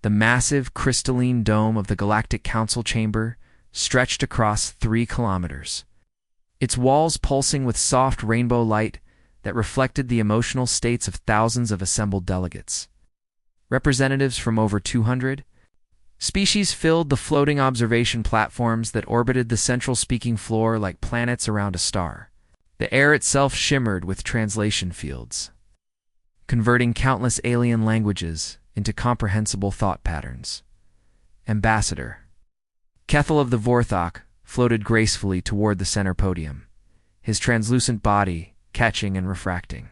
The massive, crystalline dome of the Galactic Council chamber stretched across 3 kilometers, its walls pulsing with soft rainbow light that reflected the emotional states of thousands of assembled delegates. Representatives from over 200 species filled the floating observation platforms that orbited the central speaking floor like planets around a star. The air itself shimmered with translation fields, converting countless alien languages into comprehensible thought patterns. Ambassador Kethel of the Vorthok floated gracefully toward the center podium, his translucent body catching and refracting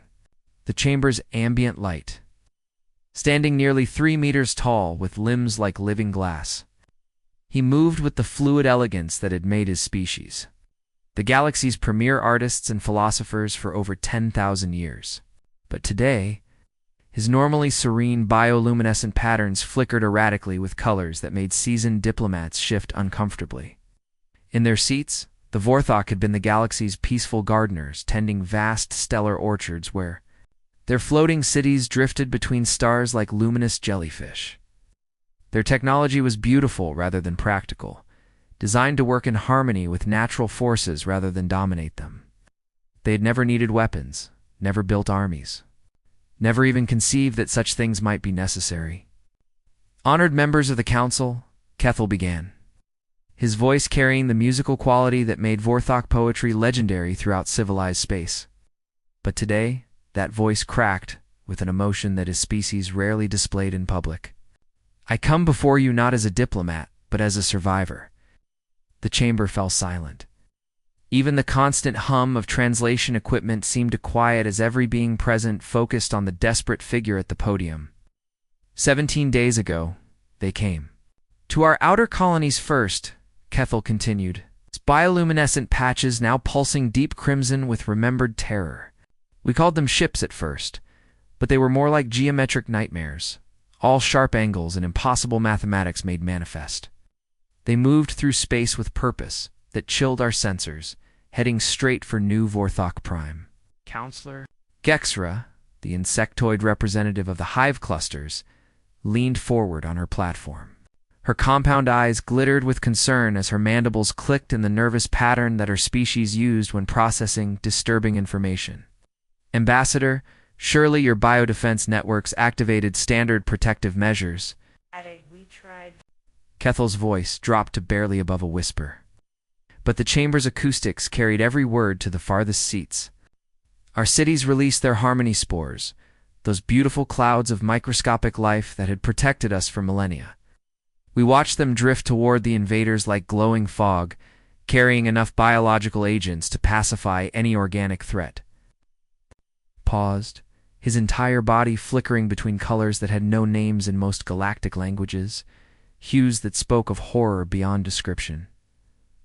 the chamber's ambient light. Standing nearly 3 meters tall with limbs like living glass, he moved with the fluid elegance that had made his species the galaxy's premier artists and philosophers for over 10,000 years. But today, his normally serene bioluminescent patterns flickered erratically with colors that made seasoned diplomats shift uncomfortably. In their seats, the Vorthok had been the galaxy's peaceful gardeners, tending vast stellar orchards where their floating cities drifted between stars like luminous jellyfish. Their technology was beautiful rather than practical, designed to work in harmony with natural forces rather than dominate them. They had never needed weapons, never built armies, never even conceived that such things might be necessary. Honored members of the council, Kethel began, his voice carrying the musical quality that made Vorthok poetry legendary throughout civilized space. But today, that voice cracked with an emotion that his species rarely displayed in public. I come before you not as a diplomat, but as a survivor. The chamber fell silent. Even the constant hum of translation equipment seemed to quiet as every being present focused on the desperate figure at the podium. 17 days ago, they came. To our outer colonies first, Kethel continued, its bioluminescent patches now pulsing deep crimson with remembered terror. We called them ships at first, but they were more like geometric nightmares, all sharp angles and impossible mathematics made manifest. They moved through space with purpose that chilled our sensors, heading straight for New Vorthok Prime. Counselor Gexra, the insectoid representative of the hive clusters, leaned forward on her platform. Her compound eyes glittered with concern as her mandibles clicked in the nervous pattern that her species used when processing disturbing information. Ambassador, surely your biodefense networks activated standard protective measures. We tried. Kethel's voice dropped to barely above a whisper. But the chamber's acoustics carried every word to the farthest seats. Our cities released their harmony spores, those beautiful clouds of microscopic life that had protected us for millennia. We watched them drift toward the invaders like glowing fog, carrying enough biological agents to pacify any organic threat. Paused, his entire body flickering between colors that had no names in most galactic languages, hues that spoke of horror beyond description.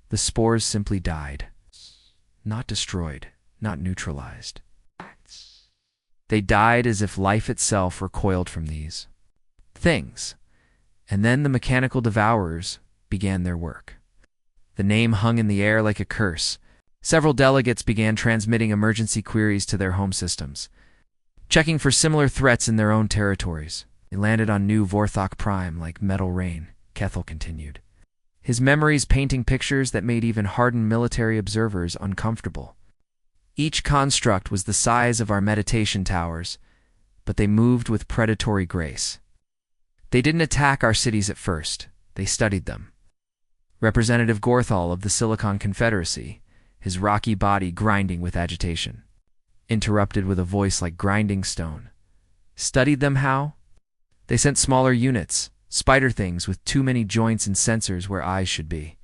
The spores simply died. Not destroyed, not neutralized. They died as if life itself recoiled from these things. And then the mechanical devourers began their work. The name hung in the air like a curse. Several delegates began transmitting emergency queries to their home systems, checking for similar threats in their own territories. They landed on New Vorthok Prime like metal rain, Kethel continued, his memories painting pictures that made even hardened military observers uncomfortable. Each construct was the size of our meditation towers, but they moved with predatory grace. They didn't attack our cities at first. They studied them. Representative Gorthal of the Silicon Confederacy, his rocky body grinding with agitation, interrupted with a voice like grinding stone. Studied them how? They sent smaller units, spider things with too many joints and sensors where eyes should be.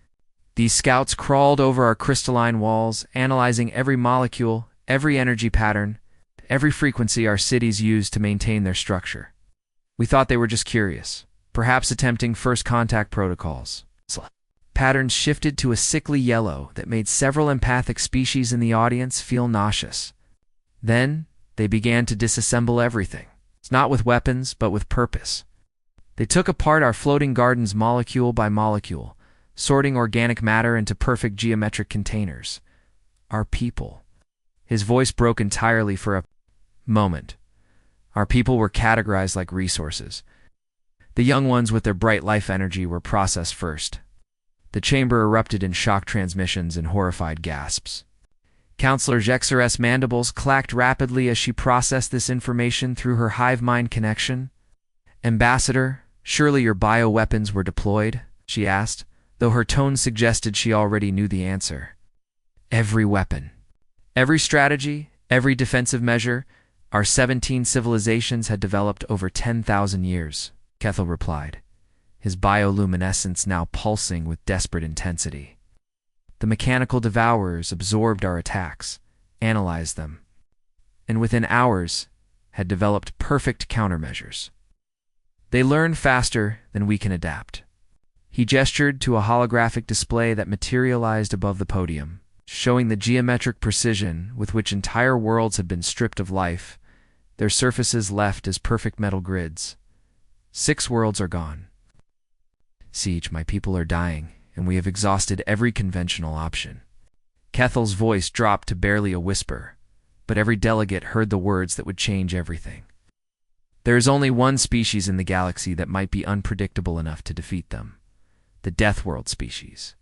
These scouts crawled over our crystalline walls, analyzing every molecule, every energy pattern, every frequency our cities used to maintain their structure. We thought they were just curious, perhaps attempting first contact protocols. Patterns shifted to a sickly yellow that made several empathic species in the audience feel nauseous. Then, they began to disassemble everything. It's not with weapons, but with purpose. They took apart our floating gardens molecule by molecule, sorting organic matter into perfect geometric containers. Our people. His voice broke entirely for a moment. Our people were categorized like resources. The young ones with their bright life energy were processed first. The chamber erupted in shock transmissions and horrified gasps. Counselor Jexer's mandibles clacked rapidly as she processed this information through her hive mind connection. "Ambassador, surely your bioweapons were deployed?" she asked, though her tone suggested she already knew the answer. "Every weapon. Every strategy, every defensive measure our 17 civilizations had developed over 10,000 years," Kethel replied, his bioluminescence now pulsing with desperate intensity. "The mechanical devourers absorbed our attacks, analyzed them, and within hours had developed perfect countermeasures. They learn faster than we can adapt." He gestured to a holographic display that materialized above the podium, showing the geometric precision with which entire worlds had been stripped of life, their surfaces left as perfect metal grids. 6 worlds are gone. "Siege, my people are dying, and we have exhausted every conventional option." Kethel's voice dropped to barely a whisper, but every delegate heard the words that would change everything. "There is only one species in the galaxy that might be unpredictable enough to defeat them. The Deathworld species.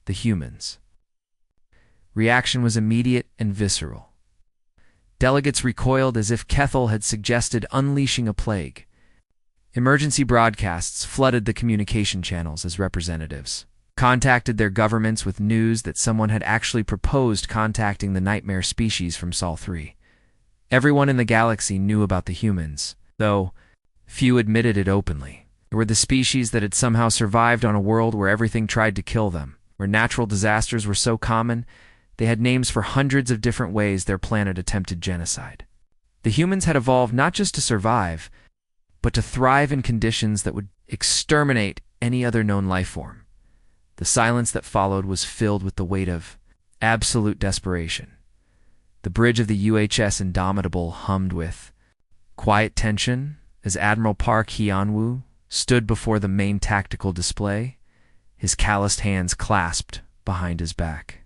The humans." Reaction was immediate and visceral. Delegates recoiled as if Kethel had suggested unleashing a plague. Emergency broadcasts flooded the communication channels as representatives contacted their governments with news that someone had actually proposed contacting the nightmare species from Sol 3. Everyone in the galaxy knew about the humans, though few admitted it openly. They were the species that had somehow survived on a world where everything tried to kill them, where natural disasters were so common they had names for hundreds of different ways their planet attempted genocide. The humans had evolved not just to survive, but to thrive in conditions that would exterminate any other known life form. The silence that followed was filled with the weight of absolute desperation. The bridge of the UHS Indomitable hummed with quiet tension as Admiral Park Hyunwoo stood before the main tactical display, his calloused hands clasped behind his back.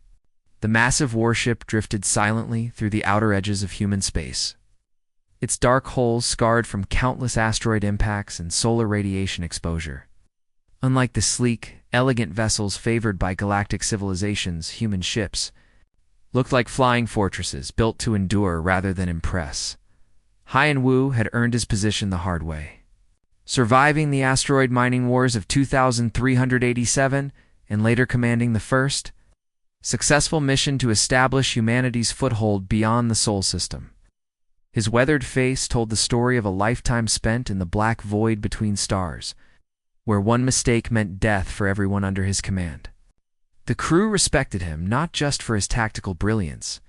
The massive warship drifted silently through the outer edges of human space, its dark holes scarred from countless asteroid impacts and solar radiation exposure. Unlike the sleek, elegant vessels favored by galactic civilizations, human ships looked like flying fortresses built to endure rather than impress. Hyunwoo had earned his position the hard way, surviving the asteroid mining wars of 2387 and later commanding the first successful mission to establish humanity's foothold beyond the Sol system. His weathered face told the story of a lifetime spent in the black void between stars, where one mistake meant death for everyone under his command. The crew respected him not just for his tactical brilliance,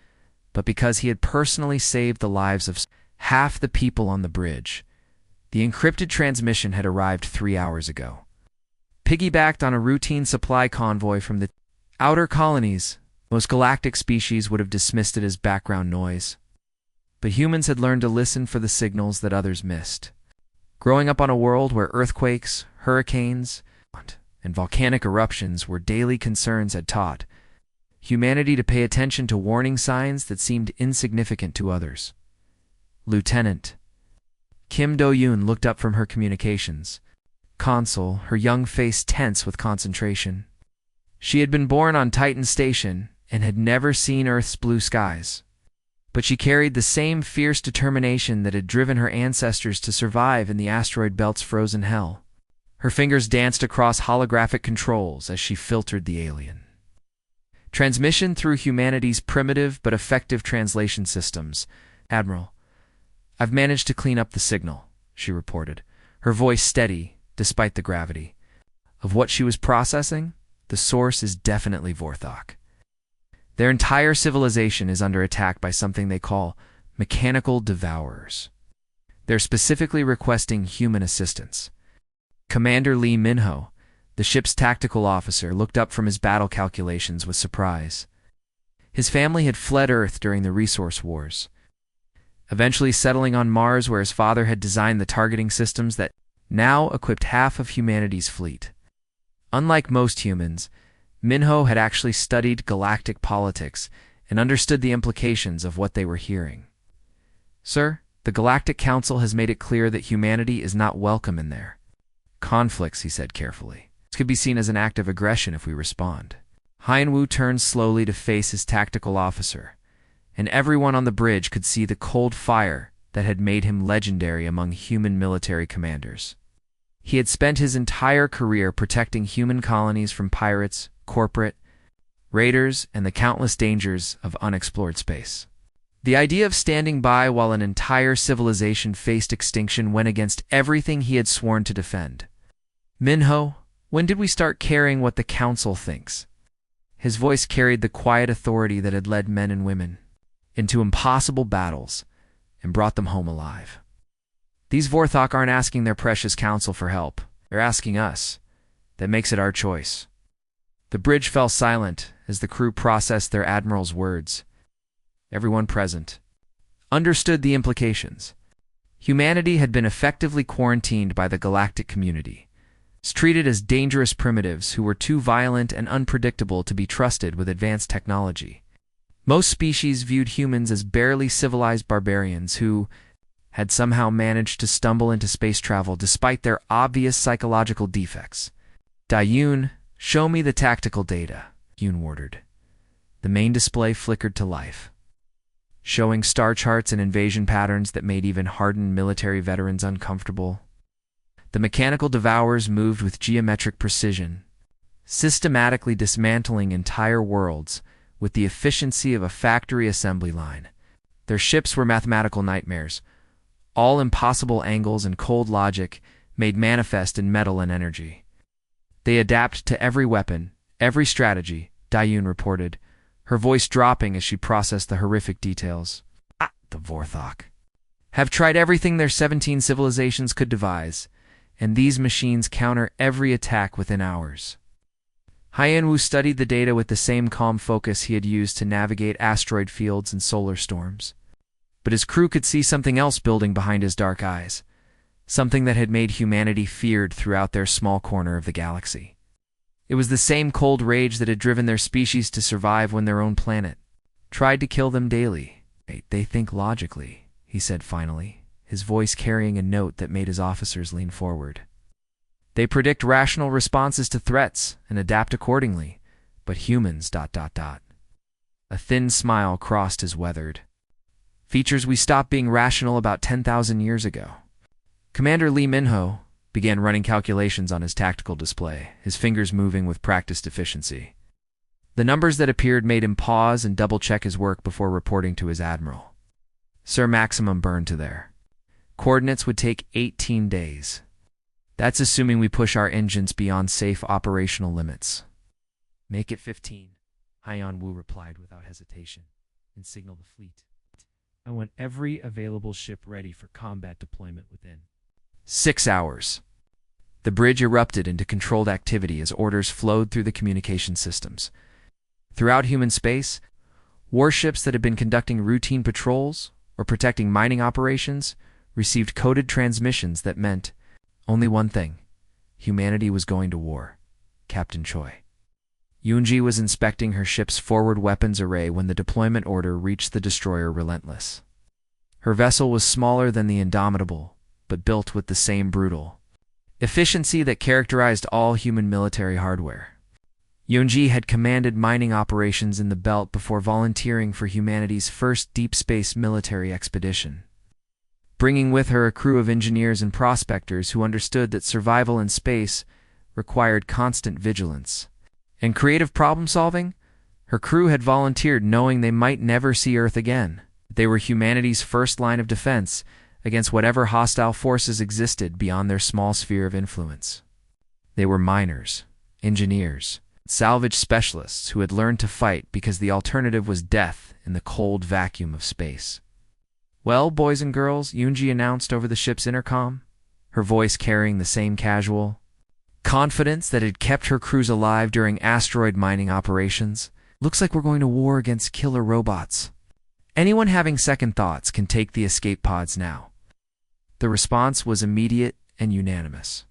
but because he had personally saved the lives of half the people on the bridge. The encrypted transmission had arrived 3 hours ago. Piggybacked on a routine supply convoy from the outer colonies, most galactic species would have dismissed it as background noise. But humans had learned to listen for the signals that others missed. Growing up on a world where earthquakes, hurricanes, and volcanic eruptions were daily concerns had taught humanity to pay attention to warning signs that seemed insignificant to others. Lieutenant Kim Do-yoon looked up from her communications console, her young face tense with concentration. She had been born on Titan Station and had never seen Earth's blue skies, but she carried the same fierce determination that had driven her ancestors to survive in the asteroid belt's frozen hell. Her fingers danced across holographic controls as she filtered the alien. Transmission through humanity's primitive but effective translation systems. "Admiral, I've managed to clean up the signal," she reported, her voice steady despite the gravity. Of what she was processing, the source is definitely Vorthok. Their entire civilization is under attack by something they call mechanical devourers. They're specifically requesting human assistance. Commander Lee Minho, the ship's tactical officer, looked up from his battle calculations with surprise. His family had fled Earth during the resource wars, eventually settling on Mars where his father had designed the targeting systems that now equipped half of humanity's fleet. Unlike most humans, Minho had actually studied galactic politics and understood the implications of what they were hearing. "Sir, the Galactic Council has made it clear that humanity is not welcome in there," Conflicts, he said carefully. This could be seen as an act of aggression if we respond. Haiyan-Wu turned slowly to face his tactical officer, and everyone on the bridge could see the cold fire that had made him legendary among human military commanders. He had spent his entire career protecting human colonies from pirates, corporate raiders, and the countless dangers of unexplored space. The idea of standing by while an entire civilization faced extinction went against everything he had sworn to defend. Minho, when did we start caring what the Council thinks? His voice carried the quiet authority that had led men and women into impossible battles and brought them home alive. These Vorthok aren't asking their precious council for help. They're asking us. That makes it our choice. The bridge fell silent as the crew processed their admiral's words. Everyone present understood the implications. Humanity had been effectively quarantined by the galactic community, treated as dangerous primitives who were too violent and unpredictable to be trusted with advanced technology. Most species viewed humans as barely civilized barbarians who had somehow managed to stumble into space travel despite their obvious psychological defects. Dayun, show me the tactical data, Yoon ordered. The main display flickered to life, showing star charts and invasion patterns that made even hardened military veterans uncomfortable. The mechanical devourers moved with geometric precision, systematically dismantling entire worlds with the efficiency of a factory assembly line. Their ships were mathematical nightmares, all impossible angles and cold logic made manifest in metal and energy. They adapt to every weapon, every strategy, Dayun reported, her voice dropping as she processed the horrific details. The Vorthok have tried everything their 17 civilizations could devise, and these machines counter every attack within hours. Haiyan-Wu studied the data with the same calm focus he had used to navigate asteroid fields and solar storms. But his crew could see something else building behind his dark eyes, something that had made humanity feared throughout their small corner of the galaxy. It was the same cold rage that had driven their species to survive when their own planet tried to kill them daily. They think logically, he said finally, his voice carrying a note that made his officers lean forward. They predict rational responses to threats and adapt accordingly, but humans... A thin smile crossed his weathered features. We stopped being rational about 10,000 years ago. Commander Lee Minho began running calculations on his tactical display, his fingers moving with practiced efficiency. The numbers that appeared made him pause and double-check his work before reporting to his admiral. Sir, maximum burn to there. Coordinates would take 18 days. That's assuming we push our engines beyond safe operational limits. Make it 15, Haiyan-Wu replied without hesitation, and signaled the fleet. I want every available ship ready for combat deployment within 6 hours. The bridge erupted into controlled activity as orders flowed through the communication systems. Throughout human space, warships that had been conducting routine patrols or protecting mining operations received coded transmissions that meant only one thing: humanity was going to war. Captain Choi. Yoonji was inspecting her ship's forward weapons array when the deployment order reached the destroyer Relentless. Her vessel was smaller than the Indomitable, but built with the same brutal efficiency that characterized all human military hardware. Yoonji had commanded mining operations in the belt before volunteering for humanity's first deep space military expedition, bringing with her a crew of engineers and prospectors who understood that survival in space required constant vigilance and creative problem-solving. Her crew had volunteered knowing they might never see Earth again. They were humanity's first line of defense against whatever hostile forces existed beyond their small sphere of influence. They were miners, engineers, salvage specialists who had learned to fight because the alternative was death in the cold vacuum of space. Well, boys and girls, Yoonji announced over the ship's intercom, her voice carrying the same casual confidence that had kept her crews alive during asteroid mining operations. Looks like we're going to war against killer robots. Anyone having second thoughts can take the escape pods now. The response was immediate and unanimous.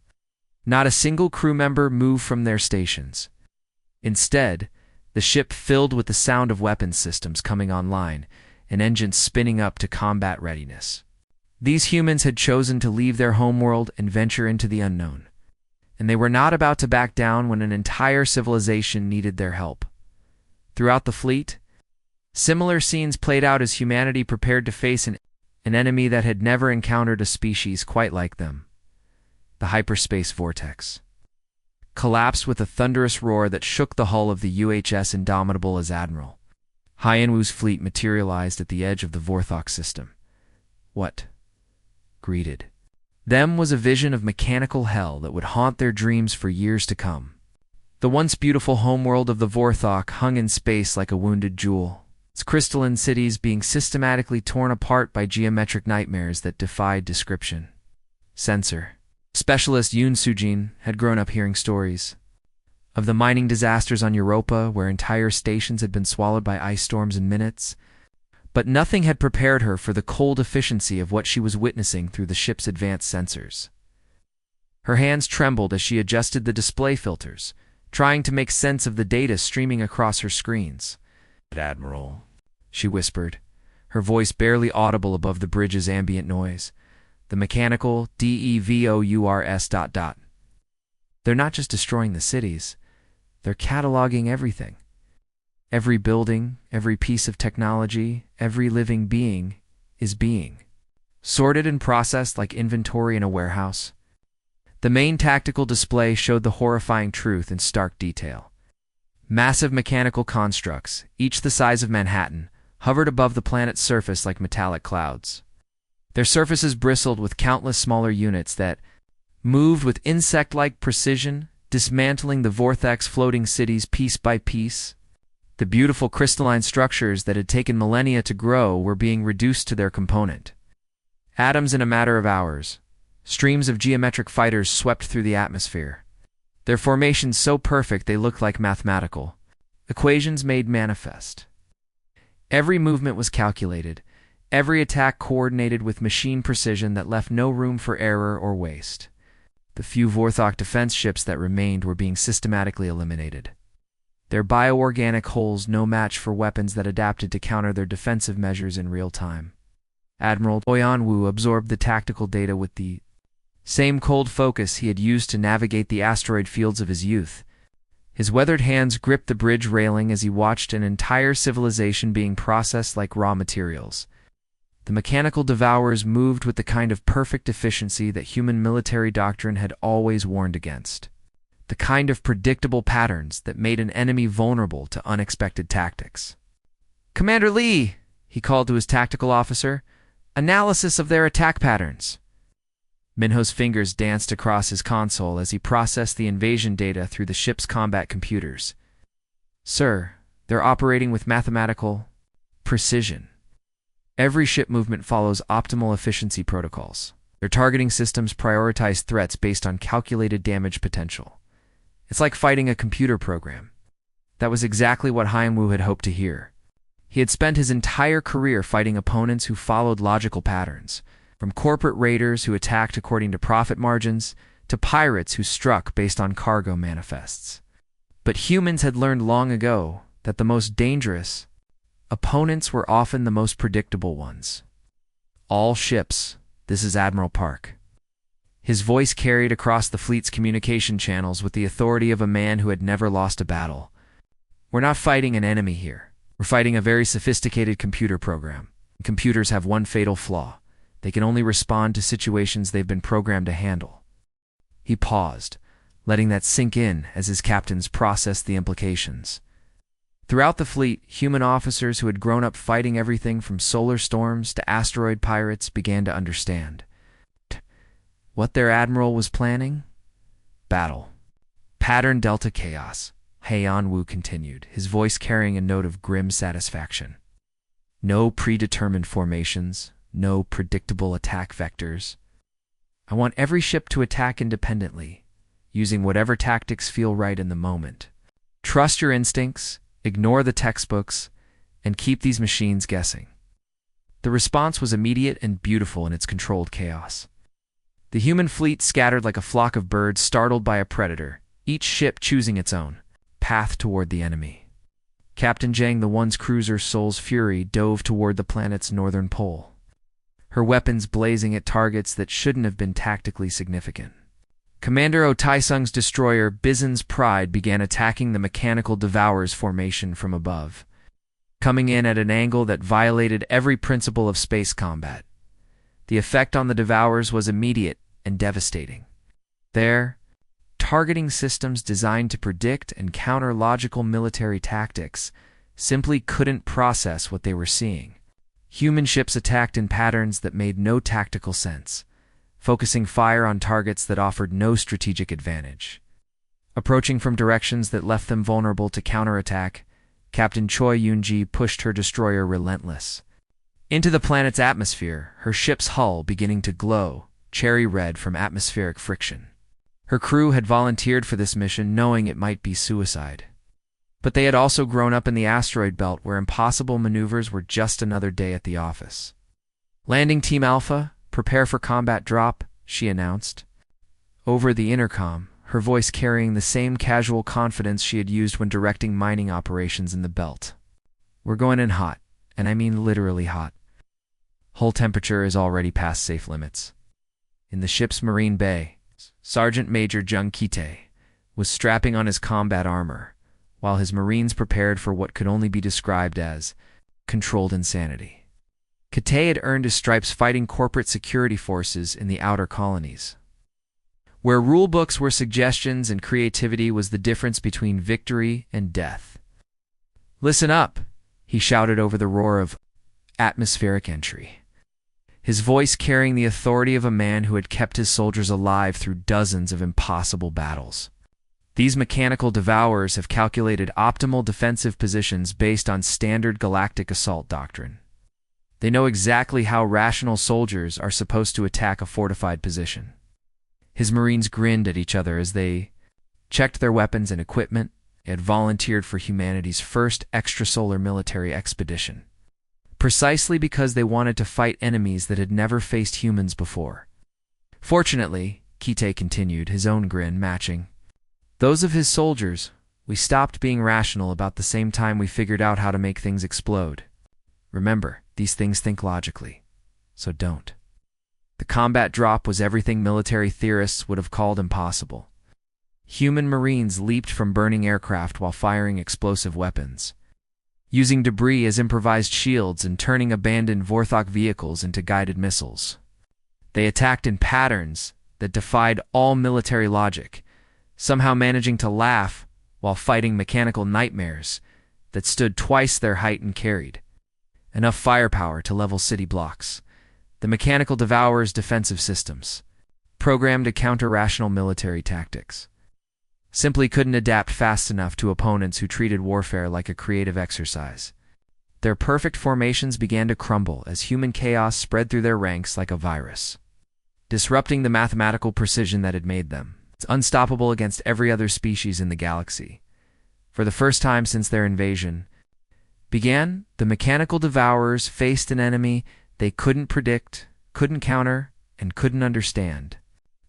Not a single crew member moved from their stations. Instead, the ship filled with the sound of weapons systems coming online and engines spinning up to combat readiness. These humans had chosen to leave their homeworld and venture into the unknown. and they were not about to back down when an entire civilization needed their help. Throughout the fleet, similar scenes played out as humanity prepared to face an enemy that had never encountered a species quite like them. The hyperspace vortex collapsed with a thunderous roar that shook the hull of the UHS Indomitable as Admiral Hyenwoo's fleet materialized at the edge of the Vorthok system. What greeted them was a vision of mechanical hell that would haunt their dreams for years to come. The once beautiful homeworld of the Vorthok hung in space like a wounded jewel, its crystalline cities being systematically torn apart by geometric nightmares that defied description. Sensor specialist Yoon Sujin had grown up hearing stories of the mining disasters on Europa where entire stations had been swallowed by ice storms in minutes, but nothing had prepared her for the cold efficiency of what she was witnessing through the ship's advanced sensors. Her hands trembled as she adjusted the display filters, trying to make sense of the data streaming across her screens. "Admiral," she whispered, her voice barely audible above the bridge's ambient noise. "The mechanical DEVOURS ... They're not just destroying the cities, they're cataloging everything. Every building, every piece of technology, every living being is being sorted and processed like inventory in a warehouse." The main tactical display showed the horrifying truth in stark detail. Massive mechanical constructs, each the size of Manhattan, hovered above the planet's surface like metallic clouds. Their surfaces bristled with countless smaller units that moved with insect-like precision, dismantling the Vorthok's floating cities piece by piece. The beautiful crystalline structures that had taken millennia to grow were being reduced to their component atoms in a matter of hours. Streams of geometric fighters swept through the atmosphere, their formations so perfect they looked like mathematical equations made manifest. Every movement was calculated, every attack coordinated with machine precision that left no room for error or waste. The few Vorthok defense ships that remained were being systematically eliminated, their bioorganic hulls no match for weapons that adapted to counter their defensive measures in real time. Admiral Hyenwoo absorbed the tactical data with the same cold focus he had used to navigate the asteroid fields of his youth. His weathered hands gripped the bridge railing as he watched an entire civilization being processed like raw materials. The mechanical devourers moved with the kind of perfect efficiency that human military doctrine had always warned against. The kind of predictable patterns that made an enemy vulnerable to unexpected tactics. "Commander Lee," he called to his tactical officer, "analysis of their attack patterns." Minho's fingers danced across his console as he processed the invasion data through the ship's combat computers. "Sir, they're operating with mathematical precision. Every ship movement follows optimal efficiency protocols. Their targeting systems prioritize threats based on calculated damage potential. It's like fighting a computer program." That was exactly what Hyenwoo had hoped to hear. He had spent his entire career fighting opponents who followed logical patterns, from corporate raiders who attacked according to profit margins to pirates who struck based on cargo manifests. But humans had learned long ago that the most dangerous opponents were often the most predictable ones. "All ships, this is Admiral Park." His voice carried across the fleet's communication channels with the authority of a man who had never lost a battle. "We're not fighting an enemy here. We're fighting a very sophisticated computer program. Computers have one fatal flaw. They can only respond to situations they've been programmed to handle." He paused, letting that sink in as his captains processed the implications. Throughout the fleet, human officers who had grown up fighting everything from solar storms to asteroid pirates began to understand what their admiral was planning. Battle. Pattern Delta Chaos, Hyenwoo continued, his voice carrying a note of grim satisfaction. "No predetermined formations, no predictable attack vectors. I want every ship to attack independently, using whatever tactics feel right in the moment. Trust your instincts, ignore the textbooks, and keep these machines guessing." The response was immediate and beautiful in its controlled chaos. The human fleet scattered like a flock of birds startled by a predator, each ship choosing its own path toward the enemy. Captain Jang the One's cruiser Soul's Fury dove toward the planet's northern pole, her weapons blazing at targets that shouldn't have been tactically significant. Commander O Taisung's destroyer Bison's Pride began attacking the mechanical Devourers formation from above, coming in at an angle that violated every principle of space combat. The effect on the Devourers was immediate and devastating. Their targeting systems designed to predict and counter logical military tactics simply couldn't process what they were seeing. Human ships attacked in patterns that made no tactical sense, focusing fire on targets that offered no strategic advantage. Approaching from directions that left them vulnerable to counterattack, Captain Choi Yoon-ji pushed her destroyer relentless into the planet's atmosphere, her ship's hull beginning to glow cherry red from atmospheric friction. Her crew had volunteered for this mission knowing it might be suicide. But they had also grown up in the asteroid belt where impossible maneuvers were just another day at the office. "Landing Team Alpha, prepare for combat drop," she announced. Over the intercom, her voice carrying the same casual confidence she had used when directing mining operations in the belt. "We're going in hot, and I mean literally hot. Hull temperature is already past safe limits." In the ship's marine bay, Sergeant Major Jung Kite was strapping on his combat armor, while his Marines prepared for what could only be described as controlled insanity. Kite had earned his stripes fighting corporate security forces in the outer colonies, where rulebooks were suggestions and creativity was the difference between victory and death. "Listen up," he shouted over the roar of atmospheric entry, his voice carrying the authority of a man who had kept his soldiers alive through dozens of impossible battles. "These mechanical Devourers have calculated optimal defensive positions based on standard galactic assault doctrine. They know exactly how rational soldiers are supposed to attack a fortified position." His Marines grinned at each other as they checked their weapons and equipment. They had volunteered for humanity's first extrasolar military expedition, precisely because they wanted to fight enemies that had never faced humans before. "Fortunately," Kite continued, his own grin matching those of his soldiers, "we stopped being rational about the same time we figured out how to make things explode. Remember, these things think logically, so don't." The combat drop was everything military theorists would have called impossible. Human Marines leaped from burning aircraft while firing explosive weapons, using debris as improvised shields and turning abandoned Vorthok vehicles into guided missiles. They attacked in patterns that defied all military logic, somehow managing to laugh while fighting mechanical nightmares that stood twice their height and carried enough firepower to level city blocks. The mechanical Devourers' defensive systems, programmed to counter rational military tactics, simply couldn't adapt fast enough to opponents who treated warfare like a creative exercise. Their perfect formations began to crumble as human chaos spread through their ranks like a virus, disrupting the mathematical precision that had made them unstoppable against every other species in the galaxy. For the first time since their invasion began, the mechanical Devourers faced an enemy they couldn't predict, couldn't counter, and couldn't understand.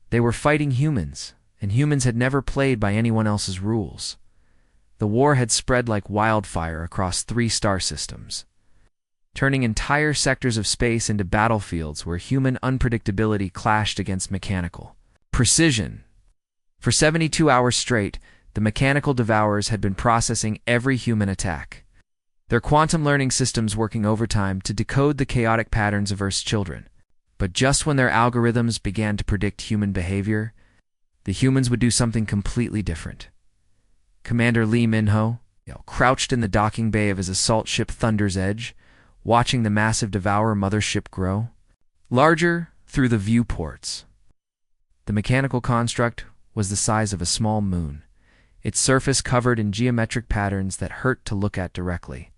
They were fighting humans, and humans had never played by anyone else's rules. The war had spread like wildfire across 3 star systems, turning entire sectors of space into battlefields where human unpredictability clashed against mechanical precision. For 72 hours straight, the mechanical Devourers had been processing every human attack, their quantum learning systems working overtime to decode the chaotic patterns of Earth's children. But just when their algorithms began to predict human behavior, the humans would do something completely different. Commander Lee Min-ho crouched in the docking bay of his assault ship Thunder's Edge, watching the massive Devourer mothership grow larger through the viewports. The mechanical construct was the size of a small moon, its surface covered in geometric patterns that hurt to look at directly.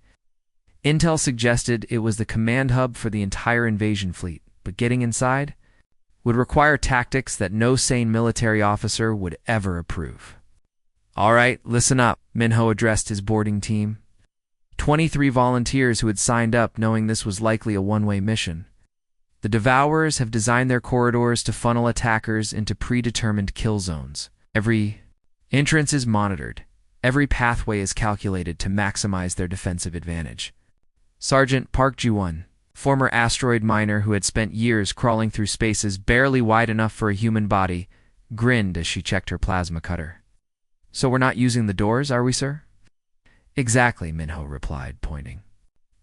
Intel suggested it was the command hub for the entire invasion fleet, but getting inside would require tactics that no sane military officer would ever approve. "All right, listen up," Minho addressed his boarding team. 23 volunteers who had signed up knowing this was likely a one-way mission. The Devourers have designed their corridors to funnel attackers into predetermined kill zones. Every entrance is monitored. Every pathway is calculated to maximize their defensive advantage. Sergeant Park Ji-won, former asteroid miner who had spent years crawling through spaces barely wide enough for a human body, grinned as she checked her plasma cutter. "So we're not using the doors, are we, sir?" "Exactly," Minho replied, pointing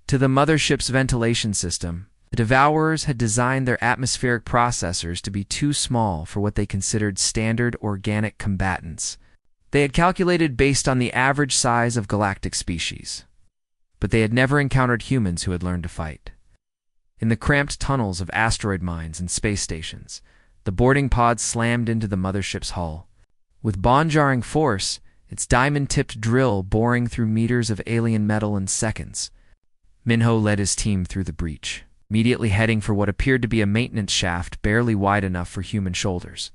to the mothership's ventilation system. The Devourers had designed their atmospheric processors to be too small for what they considered standard organic combatants. They had calculated based on the average size of galactic species, but they had never encountered humans who had learned to fight. In the cramped tunnels of asteroid mines and space stations, the boarding pod slammed into the mothership's hull. With bone-jarring force, its diamond-tipped drill boring through meters of alien metal in seconds, Minho led his team through the breach, immediately heading for what appeared to be a maintenance shaft barely wide enough for human shoulders.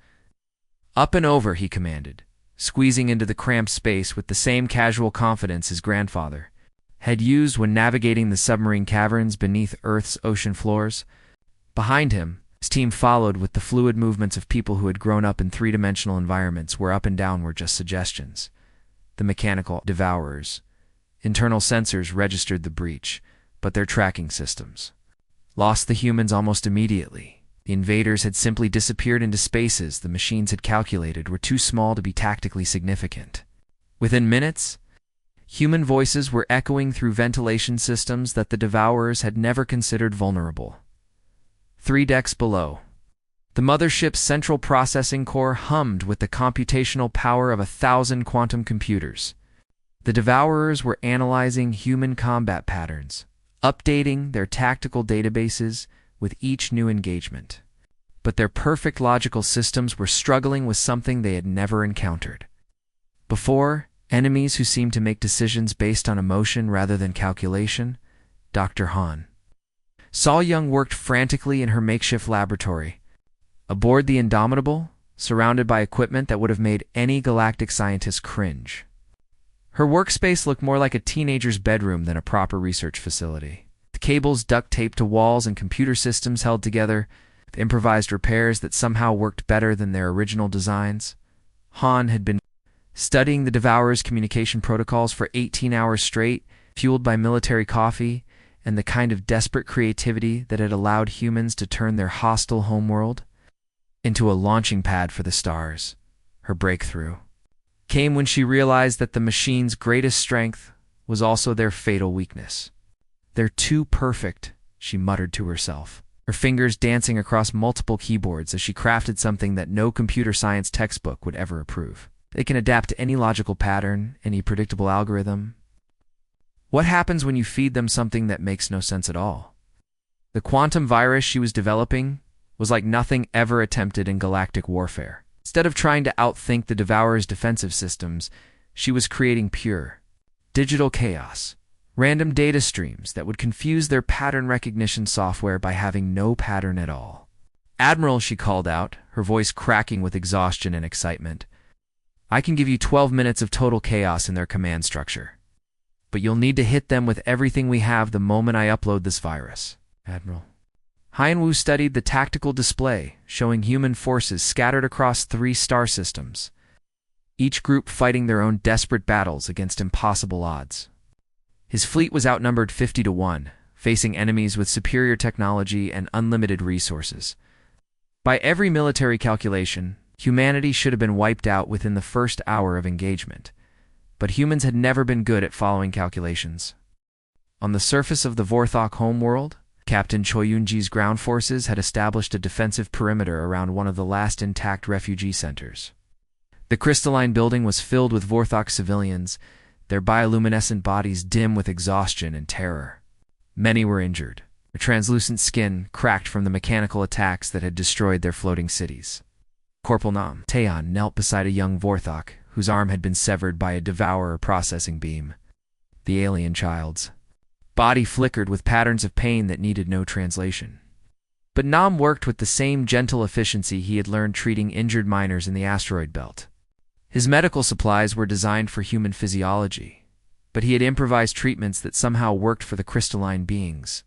"Up and over," he commanded, squeezing into the cramped space with the same casual confidence his grandfather had used when navigating the submarine caverns beneath Earth's ocean floors. Behind him, his team followed with the fluid movements of people who had grown up in three-dimensional environments where up and down were just suggestions. The mechanical Devourers' internal sensors registered the breach, but their tracking systems lost the humans almost immediately. The invaders had simply disappeared into spaces the machines had calculated were too small to be tactically significant. Within minutes, human voices were echoing through ventilation systems that the Devourers had never considered vulnerable. 3 decks below, the mothership's central processing core hummed with the computational power of 1,000 quantum computers. The Devourers were analyzing human combat patterns, updating their tactical databases with each new engagement. But their perfect logical systems were struggling with something they had never encountered before: enemies who seemed to make decisions based on emotion rather than calculation. Dr. Han Saw Young worked frantically in her makeshift laboratory, aboard the Indomitable, surrounded by equipment that would have made any galactic scientist cringe. Her workspace looked more like a teenager's bedroom than a proper research facility. The cables duct-taped to walls and computer systems held together with improvised repairs that somehow worked better than their original designs. Han had been studying the Devourers' communication protocols for 18 hours straight, fueled by military coffee and the kind of desperate creativity that had allowed humans to turn their hostile homeworld into a launching pad for the stars. Her breakthrough came when she realized that the machine's greatest strength was also their fatal weakness. "They're too perfect," she muttered to herself, her fingers dancing across multiple keyboards as she crafted something that no computer science textbook would ever approve. They can adapt to any logical pattern, any predictable algorithm. What happens when you feed them something that makes no sense at all? The quantum virus she was developing was like nothing ever attempted in galactic warfare. Instead of trying to outthink the Devourers' defensive systems, she was creating pure digital chaos, random data streams that would confuse their pattern recognition software by having no pattern at all. "Admiral," she called out, her voice cracking with exhaustion and excitement, "I can give you 12 minutes of total chaos in their command structure. But you'll need to hit them with everything we have the moment I upload this virus." "Admiral." Haiyan-Wu studied the tactical display, showing human forces scattered across 3 star systems, each group fighting their own desperate battles against impossible odds. His fleet was outnumbered 50 to 1, facing enemies with superior technology and unlimited resources. By every military calculation, humanity should have been wiped out within the first hour of engagement, but humans had never been good at following calculations. On the surface of the Vorthok homeworld, Captain Choyunji's ground forces had established a defensive perimeter around one of the last intact refugee centers. The crystalline building was filled with Vorthok civilians, their bioluminescent bodies dim with exhaustion and terror. Many were injured, their translucent skin cracked from the mechanical attacks that had destroyed their floating cities. Corporal Nam Taeon knelt beside a young Vorthok whose arm had been severed by a Devourer processing beam. The alien child's body flickered with patterns of pain that needed no translation. But Nam worked with the same gentle efficiency he had learned treating injured miners in the asteroid belt. His medical supplies were designed for human physiology, but he had improvised treatments that somehow worked for the crystalline beings.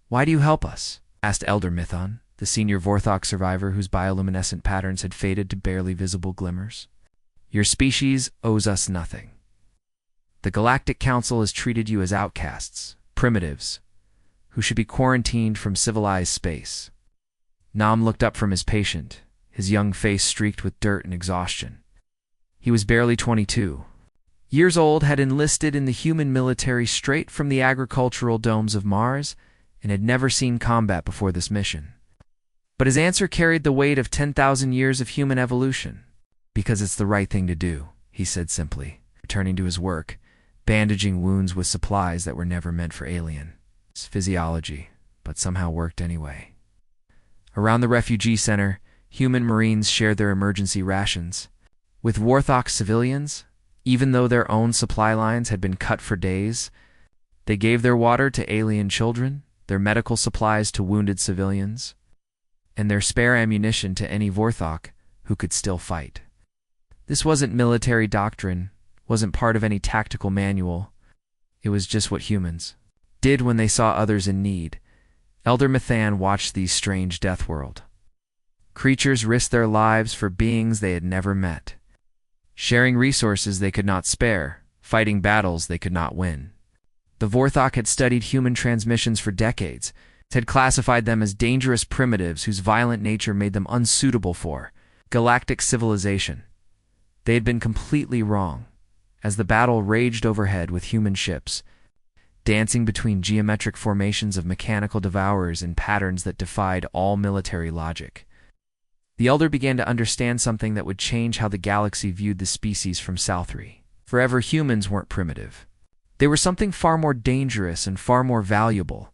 "Why do you help us?" asked Elder Mython, the senior Vorthok survivor whose bioluminescent patterns had faded to barely visible glimmers. "Your species owes us nothing. The Galactic Council has treated you as outcasts, primitives, who should be quarantined from civilized space." Nam looked up from his patient, his young face streaked with dirt and exhaustion. He was barely 22 years old, had enlisted in the human military straight from the agricultural domes of Mars, and had never seen combat before this mission. But his answer carried the weight of 10,000 years of human evolution. "Because it's the right thing to do," he said simply, returning to his work, bandaging wounds with supplies that were never meant for alien physiology, but somehow worked anyway. Around the refugee center, human Marines shared their emergency rations. With Warthog civilians, even though their own supply lines had been cut for days, they gave their water to alien children, their medical supplies to wounded civilians, and their spare ammunition to any Vorthok who could still fight. This wasn't military doctrine, wasn't part of any tactical manual. It was just what humans did when they saw others in need. Elder Mathan watched these strange Deathworld creatures risk their lives for beings they had never met, sharing resources they could not spare, fighting battles they could not win. The Vorthok had studied human transmissions for decades, had classified them as dangerous primitives whose violent nature made them unsuitable for galactic civilization. They had been completely wrong, as the battle raged overhead with human ships, dancing between geometric formations of mechanical devourers in patterns that defied all military logic. The Elder began to understand something that would change how the galaxy viewed the species from Southry. Forever, humans weren't primitive. They were something far more dangerous and far more valuable.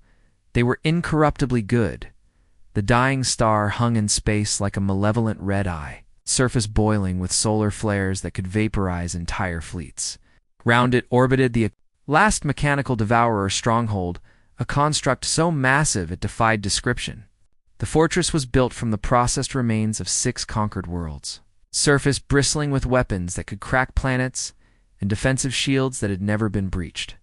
They were incorruptibly good. The dying star hung in space like a malevolent red eye, surface boiling with solar flares that could vaporize entire fleets. Round it orbited the last mechanical devourer stronghold, a construct so massive it defied description. The fortress was built from the processed remains of 6 conquered worlds, surface bristling with weapons that could crack planets and defensive shields that had never been breached.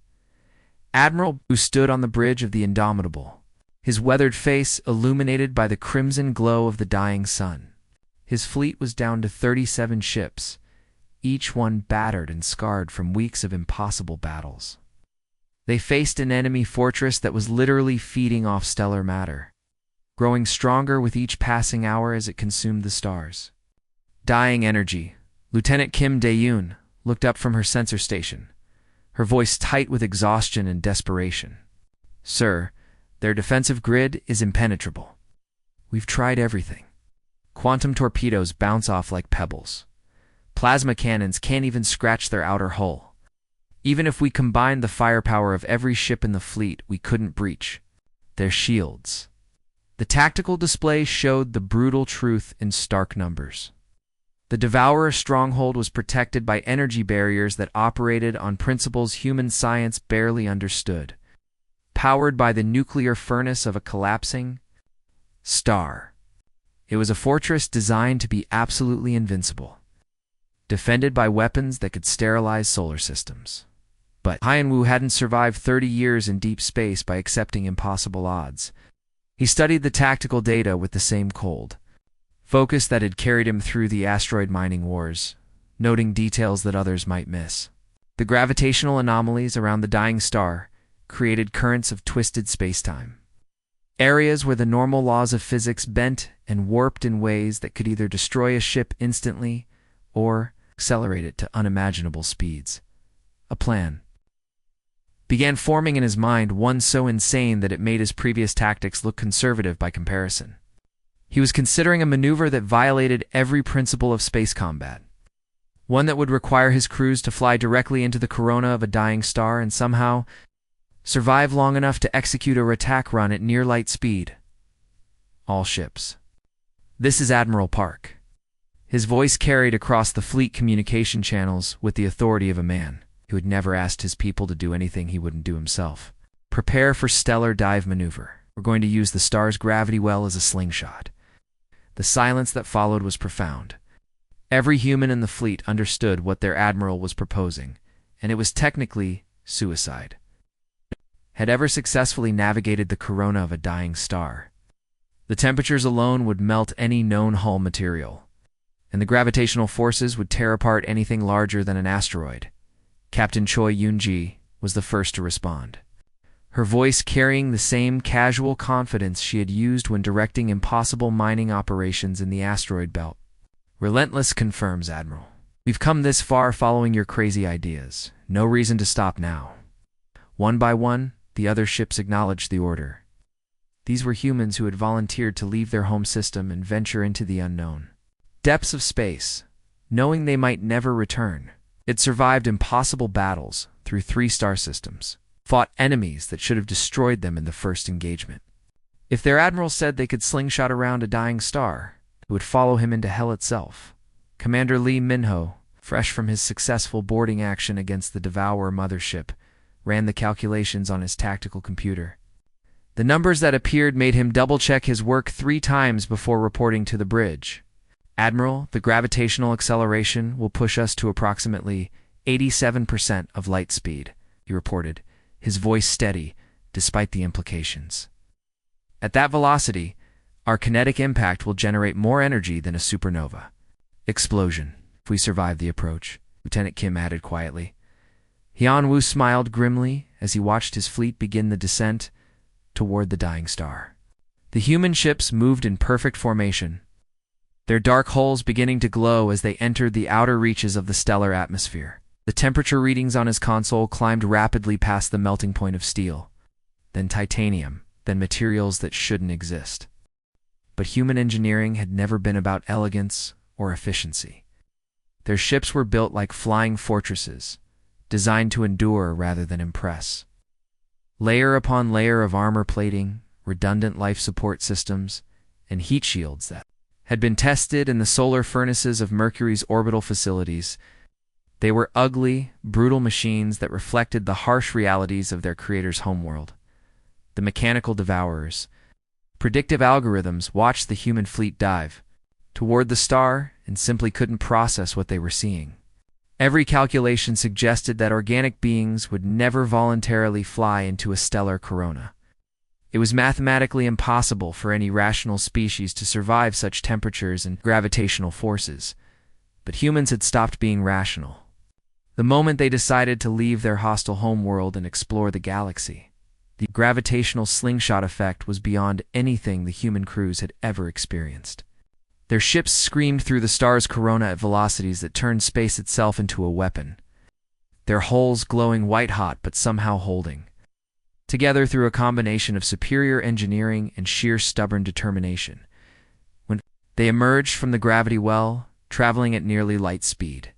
Admiral who stood on the bridge of the Indomitable, his weathered face illuminated by the crimson glow of the dying sun. His fleet was down to 37 ships, each one battered and scarred from weeks of impossible battles. They faced an enemy fortress that was literally feeding off stellar matter, growing stronger with each passing hour as it consumed the stars. Dying energy, Lieutenant Kim Dae-yoon looked up from her sensor station, her voice tight with exhaustion and desperation. "Sir, their defensive grid is impenetrable. We've tried everything. Quantum torpedoes bounce off like pebbles. Plasma cannons can't even scratch their outer hull. Even if we combined the firepower of every ship in the fleet, we couldn't breach their shields." The tactical display showed the brutal truth in stark numbers. The Devourer stronghold was protected by energy barriers that operated on principles human science barely understood, powered by the nuclear furnace of a collapsing star. It was a fortress designed to be absolutely invincible, defended by weapons that could sterilize solar systems. But Hyenwu hadn't survived 30 years in deep space by accepting impossible odds. He studied the tactical data with the same cold focus that had carried him through the asteroid mining wars, noting details that others might miss. The gravitational anomalies around the dying star created currents of twisted spacetime, areas where the normal laws of physics bent and warped in ways that could either destroy a ship instantly or accelerate it to unimaginable speeds. A plan began forming in his mind, one so insane that it made his previous tactics look conservative by comparison. He was considering a maneuver that violated every principle of space combat, one that would require his crews to fly directly into the corona of a dying star and somehow survive long enough to execute a attack run at near light speed. All ships. This is Admiral Park. His voice carried across the fleet communication channels with the authority of a man who had never asked his people to do anything he wouldn't do himself. Prepare for stellar dive maneuver. We're going to use the star's gravity well as a slingshot. The silence that followed was profound. Every human in the fleet understood what their admiral was proposing, and it was technically suicide. Had ever successfully navigated the corona of a dying star. The temperatures alone would melt any known hull material, and the gravitational forces would tear apart anything larger than an asteroid. Captain Choi Yoon-ji was the first to respond. her voice carrying the same casual confidence she had used when directing impossible mining operations in the asteroid belt. "Relentless," confirms Admiral. "We've come this far following your crazy ideas. No reason to stop now." One by one, the other ships acknowledged the order. These were humans who had volunteered to leave their home system and venture into the unknown depths of space, knowing they might never return. It survived impossible battles through 3 star systems, fought enemies that should have destroyed them in the first engagement. If their admiral said they could slingshot around a dying star, it would follow him into hell itself. Commander Lee Minho, fresh from his successful boarding action against the Devourer mothership, ran the calculations on his tactical computer. The numbers that appeared made him double-check his work 3 times before reporting to the bridge. "Admiral, the gravitational acceleration will push us to approximately 87% of light speed," he reported, his voice steady despite the implications. "At that velocity, our kinetic impact will generate more energy than a supernova explosion if we survive the approach," Lieutenant Kim added quietly. Hyun-woo smiled grimly as he watched his fleet begin the descent toward the dying star. The human ships moved in perfect formation, their dark hulls beginning to glow as they entered the outer reaches of the stellar atmosphere. The temperature readings on his console climbed rapidly past the melting point of steel, then titanium, then materials that shouldn't exist. But human engineering had never been about elegance or efficiency. Their ships were built like flying fortresses, designed to endure rather than impress. Layer upon layer of armor plating, redundant life support systems, and heat shields that had been tested in the solar furnaces of Mercury's orbital facilities. They were ugly, brutal machines that reflected the harsh realities of their creator's homeworld. The mechanical devourers, predictive algorithms, watched the human fleet dive toward the star and simply couldn't process what they were seeing. Every calculation suggested that organic beings would never voluntarily fly into a stellar corona. It was mathematically impossible for any rational species to survive such temperatures and gravitational forces. But humans had stopped being rational the moment they decided to leave their hostile homeworld and explore the galaxy. The gravitational slingshot effect was beyond anything the human crews had ever experienced. Their ships screamed through the star's corona at velocities that turned space itself into a weapon, their hulls glowing white-hot but somehow holding together through a combination of superior engineering and sheer stubborn determination. When they emerged from the gravity well, traveling at nearly light speed,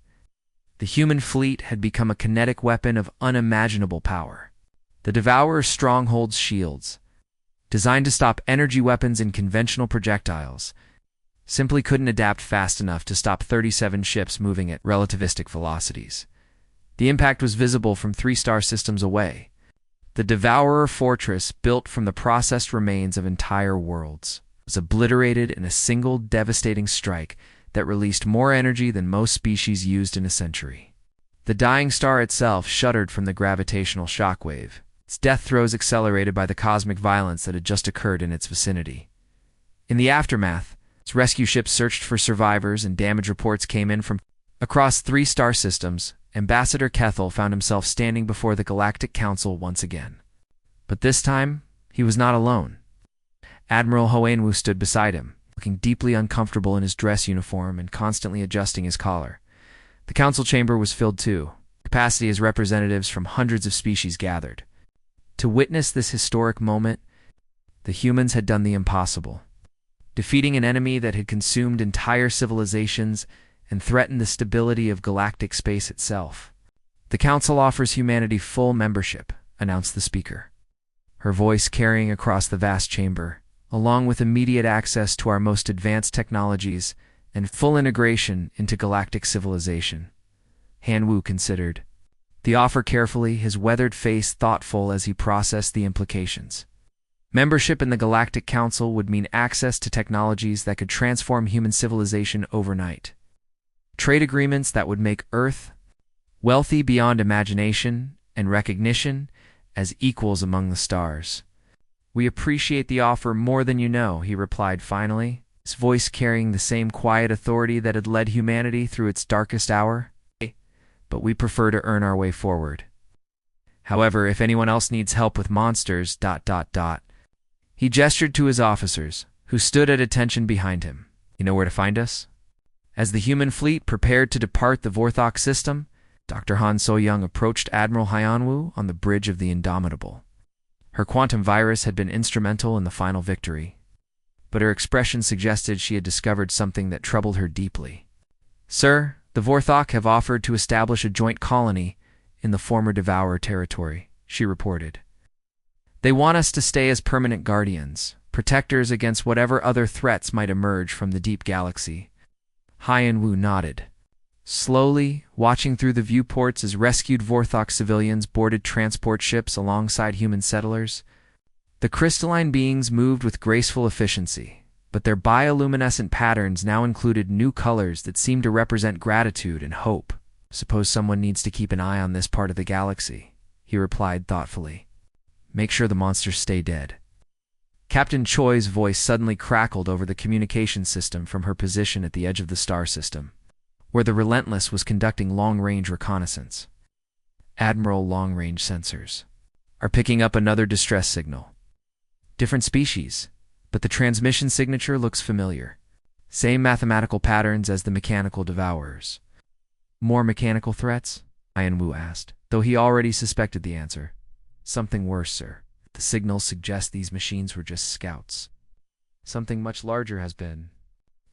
the human fleet had become a kinetic weapon of unimaginable power. The Devourer's stronghold's shields, designed to stop energy weapons and conventional projectiles, simply couldn't adapt fast enough to stop 37 ships moving at relativistic velocities. The impact was visible from 3 star systems away. The Devourer fortress, built from the processed remains of entire worlds, was obliterated in a single devastating strike that released more energy than most species used in a century. The dying star itself shuddered from the gravitational shockwave, its death throes accelerated by the cosmic violence that had just occurred in its vicinity. In the aftermath, its rescue ships searched for survivors and damage reports came in from across 3 star systems. Ambassador Kethel found himself standing before the Galactic Council once again. But this time, he was not alone. Admiral Hoenwu stood beside him, looking deeply uncomfortable in his dress uniform and constantly adjusting his collar. The council chamber was filled too, capacity as representatives from hundreds of species gathered. To witness this historic moment, the humans had done the impossible, defeating an enemy that had consumed entire civilizations and threaten the stability of galactic space itself. "The Council offers humanity full membership," announced the speaker, her voice carrying across the vast chamber, "along with immediate access to our most advanced technologies and full integration into galactic civilization." Han-Wu considered the offer carefully, his weathered face thoughtful as he processed the implications. Membership in the Galactic Council would mean access to technologies that could transform human civilization overnight. Trade agreements that would make Earth wealthy beyond imagination and recognition as equals among the stars. "We appreciate the offer more than you know," he replied finally, his voice carrying the same quiet authority that had led humanity through its darkest hour. "But we prefer to earn our way forward." However, if anyone else needs help with monsters, He gestured to his officers, who stood at attention behind him. You know where to find us? As the human fleet prepared to depart the Vorthok system, Dr. Han So-young approached Admiral Hyanwu on the bridge of the Indomitable. Her quantum virus had been instrumental in the final victory, but her expression suggested she had discovered something that troubled her deeply. Sir, the Vorthok have offered to establish a joint colony in the former Devourer territory, she reported. They want us to stay as permanent guardians, protectors against whatever other threats might emerge from the deep galaxy. Hyanwu nodded, slowly watching through the viewports as rescued Vorthok civilians boarded transport ships alongside human settlers. The crystalline beings moved with graceful efficiency, but their bioluminescent patterns now included new colors that seemed to represent gratitude and hope. Suppose someone needs to keep an eye on this part of the galaxy, he replied thoughtfully. Make sure the monsters stay dead. Captain Choi's voice suddenly crackled over the communication system from her position at the edge of the star system, where the Relentless was conducting long-range reconnaissance. Admiral long-range sensors are picking up another distress signal. Different species, but the transmission signature looks familiar. Same mathematical patterns as the mechanical devourers. More mechanical threats? Hyanwu asked, though he already suspected the answer. Something worse, sir. The signals suggest these machines were just scouts. Something much larger has been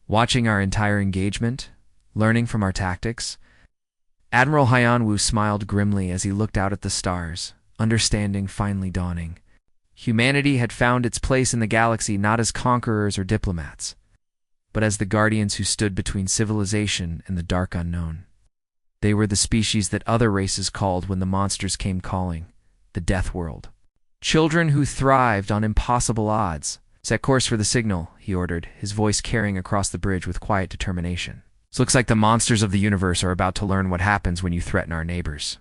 watching our entire engagement, learning from our tactics. Admiral Hyanwu smiled grimly as he looked out at the stars, understanding finally dawning. Humanity had found its place in the galaxy not as conquerors or diplomats, but as the guardians who stood between civilization and the dark unknown. They were the species that other races called when the monsters came calling, the Deathworld. Children who thrived on impossible odds. Set course for the signal, he ordered, his voice carrying across the bridge with quiet determination. It looks like the monsters of the universe are about to learn what happens when you threaten our neighbors.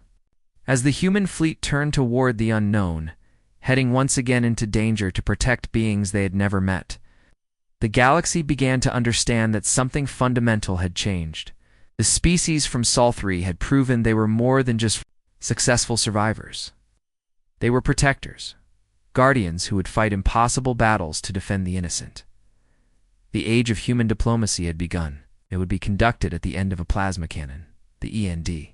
As the human fleet turned toward the unknown, heading once again into danger to protect beings they had never met, the galaxy began to understand that something fundamental had changed. The species from Sol 3 had proven they were more than just successful survivors. They were protectors, guardians who would fight impossible battles to defend the innocent. The age of human diplomacy had begun. It would be conducted at the end of a plasma cannon, the END.